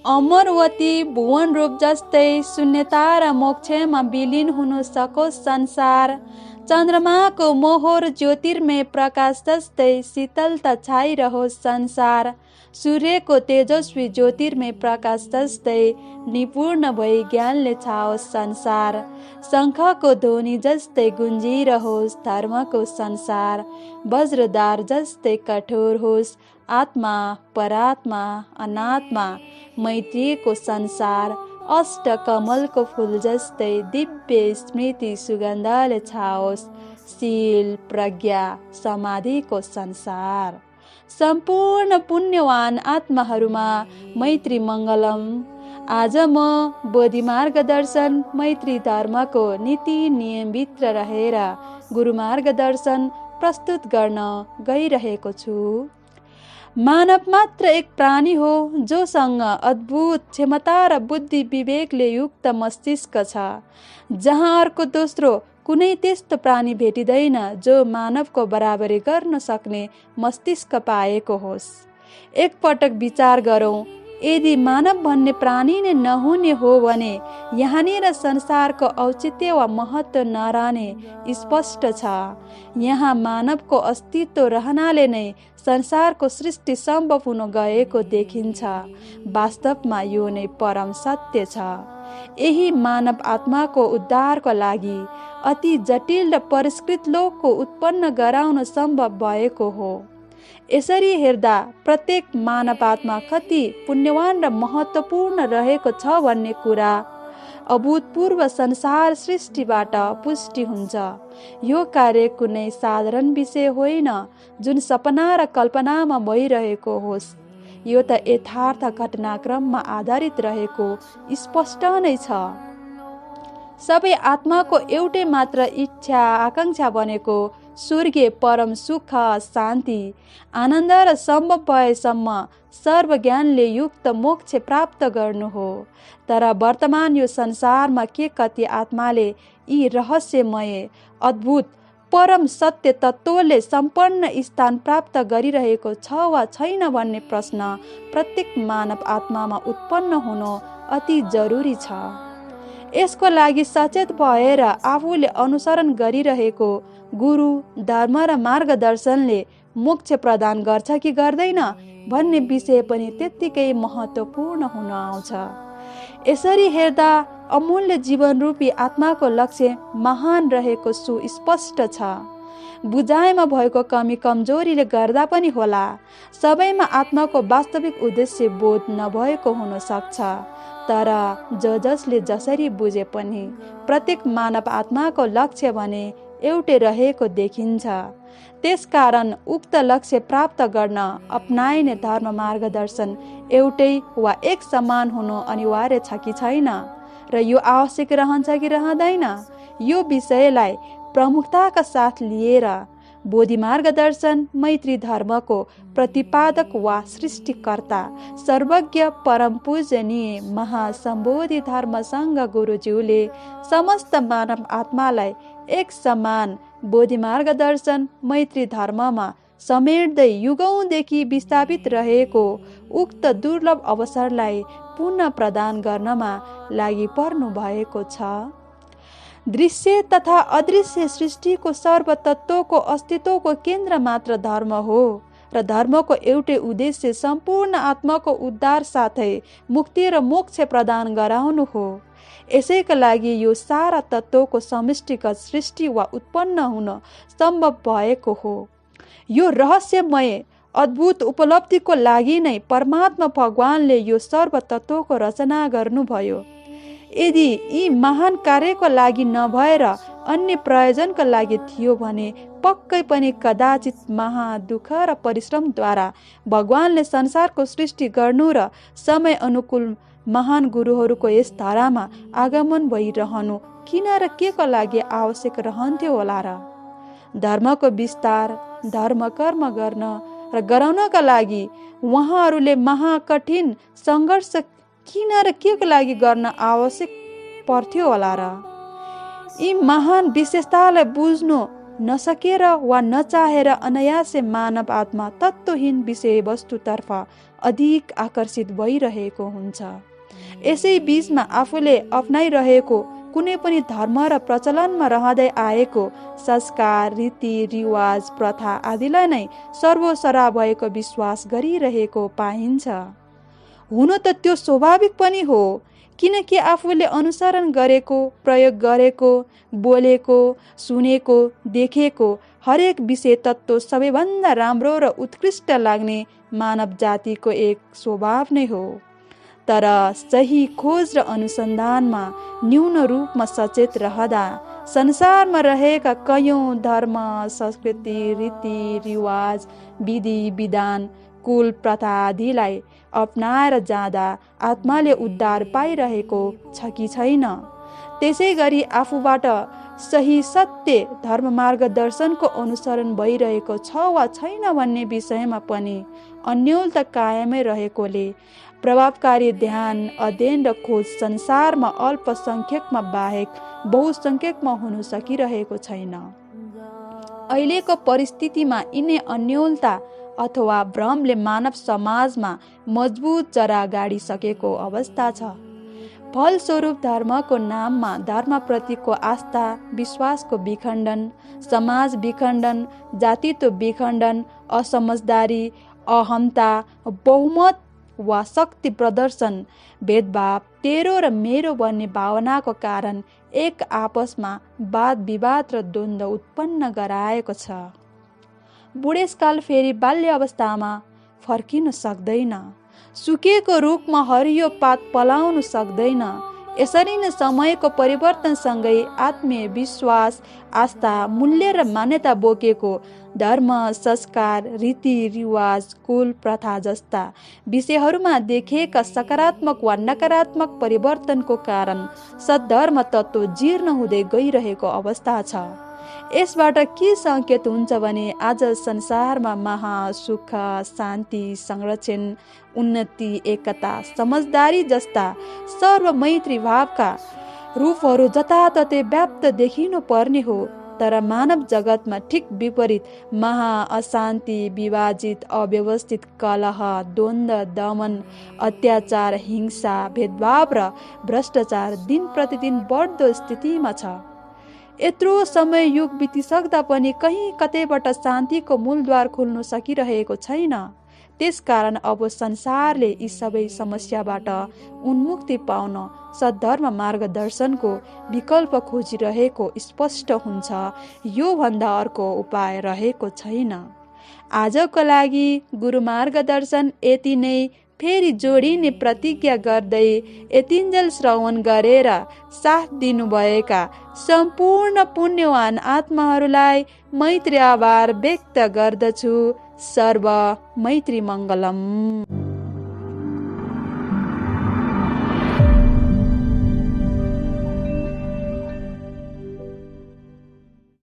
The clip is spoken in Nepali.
अमरवती भुवन रूप जस्तै शून्यता र मोक्षमा विलीन हुन सकोस् संसार। चन्द्रमाको मोहर ज्योतिर्मय प्रकाश जस्तै शीतलता छाइरहोस् संसार। सूर्यको तेजस्वी ज्योतिर्मय प्रकाश जस्तै निपूर्ण भई ज्ञानले छाओस् संसार। शङ्खको ध्वनि जस्तै गुन्जिरहोस् धर्मको संसार। वज्रदार जस्तै कठोर होस् आत्मा परात्मा अनात्मा मैत्रीको संसार। अष्ट कमलको फूल जस्तै दिव्य स्मृति सुगन्धले छाओस् शील प्रज्ञा समाधिको संसार। सम्पूर्ण पुण्यवान आत्माहरूमा मैत्री मङ्गलम। आज म बोधि मार्गदर्शन मैत्री धर्मको नीति नियमभित्र रहेर गुरु मार्गदर्शन प्रस्तुत गर्न गइरहेको छु। मानव मात्र एक प्राणी हो जोसँग अद्भुत क्षमता र बुद्धि विवेकले युक्त मस्तिष्क छ, जहाँ अर्को दोस्रो कुनै त्यस्तो प्राणी भेटिँदैन जो मानवको बराबरी गर्न सक्ने मस्तिष्क पाएको होस्। एकपटक विचार गरौँ, यदि मानव भन्ने प्राणी नै नहुने हो भने यहाँनिर संसारको औचित्य वा महत्त्व नरहने स्पष्ट छ। यहाँ मानवको अस्तित्व रहनाले नै संसारको सृष्टि सम्भव हुन गएको देखिन्छ। वास्तवमा यो नै परम सत्य छ। यही मानव आत्माको उद्धारको लागि अति जटिल र परिष्कृत लोकको उत्पन्न गराउन सम्भव भएको हो। यसरी हेर्दा प्रत्येक मानव आत्मा कति पुण्यवान र महत्त्वपूर्ण रहेको छ भन्ने कुरा अभूतपूर्व संसार सृष्टिबाट पुष्टि हुन्छ। यो कार्य कुनै साधारण विषय होइन जुन सपना र कल्पनामा भइरहेको होस्। यो त यथार्थ घटनाक्रममा आधारित रहेको स्पष्ट नै छ। सबै आत्माको एउटै मात्र इच्छा आकांक्षा भनेको स्वर्गीय परम सुख शान्ति आनन्द र सम्भव भएसम्म सर्वज्ञानले युक्त मोक्ष प्राप्त गर्नु हो। तर वर्तमान यो संसारमा के कति आत्माले यी रहस्यमय अद्भुत परम सत्य तत्त्वले सम्पन्न स्थान प्राप्त गरिरहेको छ वा छैन भन्ने प्रश्न प्रत्येक मानव आत्मामा उत्पन्न हुनु अति जरुरी छ। यसको लागि सचेत भएर आफूले अनुसरण गरिरहेको गुरु धर्म र मार्गदर्शनले मोक्ष प्रदान गर्छ कि गर्दैन भन्ने विषय पनि त्यत्तिकै महत्त्वपूर्ण हुन आउँछ। यसरी हेर्दा अमूल्य जीवनरूपी आत्माको लक्ष्य महान रहेको सुस्पष्ट छ। बुझाइमा भएको कमी कमजोरीले गर्दा पनि होला। सबैमा आत्माको वास्तविक उद्देश्य बोध नभएको हुन सक्छ। तर जसले जसरी बुझे पनि प्रत्येक मानव आत्माको लक्ष्य भने एउटै रहेको देखिन्छ। त्यसकारण उक्त लक्ष्य प्राप्त गर्न अपनाइने धर्म मार्गदर्शन एउटै वा एक समान हुनु अनिवार्य छ कि छैन र यो आवश्यक रहन्छ कि रहँदैन, यो विषयलाई प्रमुखताका साथ लिएर बोधि मार्गदर्शन मैत्री धर्मको प्रतिपादक वा सृष्टिकर्ता सर्वज्ञ परम पूजनीय महासम्बोधि धर्मसङ्घ गुरुज्यूले समस्त मानव आत्मालाई एक समान बोधि मार्गदर्शन मैत्री धर्ममा समेट्दै युगौँदेखि विस्थापित रहेको उक्त दुर्लभ अवसरलाई पुनः प्रदान गर्नमा लागि पर्नु भएको छ। दृश्य तथा अदृश्य सृष्टिको सर्वतत्त्वको अस्तित्वको केन्द्र मात्र धर्म हो र धर्मको एउटै उद्देश्य सम्पूर्ण आत्माको उद्धार साथै मुक्ति र मोक्ष प्रदान गराउनु हो। यसैका लागि यो सारा तत्त्वको समष्टिगत सृष्टि वा उत्पन्न हुन सम्भव भएको हो। यो रहस्यमय अद्भुत उपलब्धिको लागि नै परमात्मा भगवानले यो सर्वतत्त्वको रचना गर्नुभयो। यदि यी महान कार्यको लागि नभएर अन्य प्रयोजनका लागि थियो भने पक्कै पनि कदाचित महादुःख र परिश्रमद्वारा भगवानले संसारको सृष्टि गर्नु र समय अनुकूल महान गुरुहरूको यस धारामा आगमन भइरहनु किन र के को लागि आवश्यक रहन्थ्यो होला र। धर्मको विस्तार धर्म कर्म गर्न र गराउनका लागि उहाँहरूले महाकठिन सङ्घर्ष किन र के को लागि गर्न आवश्यक पर्थ्यो होला र। यी महान विशेषतालाई बुझ्नु नसकेर वा नचाहेर अनायासै मानव आत्मा तत्त्वहीन विषय वस्तुतर्फ अधिक आकर्षित भइरहेको हुन्छ। यसै बीचमा आफूले अपनाइरहेको कुनै पनि धर्म र प्रचलनमा रहँदै आएको संस्कार, रीतिरिवाज, प्रथा आदिलाई नै सर्वसरा भएको विश्वास गरिरहेको पाइन्छ। हुन त त्यो स्वाभाविक पनि हो, किनकि आफूले अनुसरण गरेको, प्रयोग गरेको, बोलेको, सुनेको, देखेको हरेक विषय तत्त्व सबैभन्दा राम्रो र उत्कृष्ट लाग्ने मानव जातिको एक स्वभाव नै हो। तर सही खोज र अनुसन्धानमा न्यून रूपमा सचेत रहँदा संसारमा रहेका कयौं धर्म, संस्कृति, रीतिरिवाज, विधि विधान, कुल प्रथा आदिलाई अपनाएर जाँदा आत्माले उद्धार पाइरहेको छ कि छैन, त्यसै गरी आफूबाट सही सत्य धर्म मार्गदर्शनको अनुसरण भइरहेको छ वा छैन भन्ने विषयमा पनि अन्योलता कायमै रहेकोले प्रभावकारी ध्यान, अध्ययन र खोज संसारमा अल्पसंख्यकमा बाहेक बहुसंख्यकमा हुन सकिरहेको छैन। अहिलेको परिस्थितिमा यिनै अन्योलता अथवा भ्रमले मानव समाजमा मजबुत जरा गाडिसकेको अवस्था छ। फलस्वरूप धर्मको नाममा धर्मप्रतिको आस्था, विश्वासको विखण्डन, समाज विखण्डन, जातित्व विखण्डन, असमझदारी, अहमता, बहुमत वा शक्ति प्रदर्शन, भेदभाव, तेरो र मेरो भन्ने भावनाको कारण एक आपसमा वाद विवाद र द्वन्द्व उत्पन्न गराएको छ। बुढेसकाल फेरि बाल्य अवस्थामा फर्किन सक्दैन। सुकेको रुखमा हरियो पात पलाउन सक्दैन। यसरी नै समयको परिवर्तनसँगै आत्मीय विश्वास, आस्था, मूल्य र मान्यता बोकेको धर्म, संस्कार, रीतिरिवाज, कुल प्रथा जस्ता विषयहरूमा देखिएका सकारात्मक वा नकारात्मक परिवर्तनको कारण सद्धर्म तत्त्व जीर्ण हुँदै गइरहेको अवस्था छ। यसबाट के सङ्केत हुन्छ भने आज संसारमा महासुख, शान्ति, संरक्षण, उन्नति, एकता, समझदारी जस्ता सर्वमैत्री भावका रूपहरू जताततै व्याप्त देखिनु पर्ने हो। तर मानव जगतमा ठिक विपरीत महा अशान्ति, विभाजित, अव्यवस्थित, कलह, द्वन्द्व, दमन, अत्याचार, हिंसा, भेदभाव र भ्रष्टाचार दिन प्रतिदिन बढ्दो स्थितिमा छ। यत्रो समय युग बितिसक्दा पनि कहीँ कतैबाट शान्तिको मूलद्वार खुल्न सकिरहेको छैन। त्यसकारण अब संसारले यी सबै समस्याबाट उन्मुक्ति पाउन सद्धर्म मार्गदर्शनको विकल्प खोजिरहेको स्पष्ट हुन्छ। यो भन्दा अर्को उपाय रहेको छैन। आजको लागि गुरु मार्गदर्शन यति नै। फेरि जोडिने प्रतिज्ञा गर्दै यतिन्जेल श्रवण गरेर साथ दिनुभएका सम्पूर्ण पुण्यवान आत्माहरूलाई मैत्री आभार व्यक्त गर्दछु। सर्व मैत्री मङ्गलम।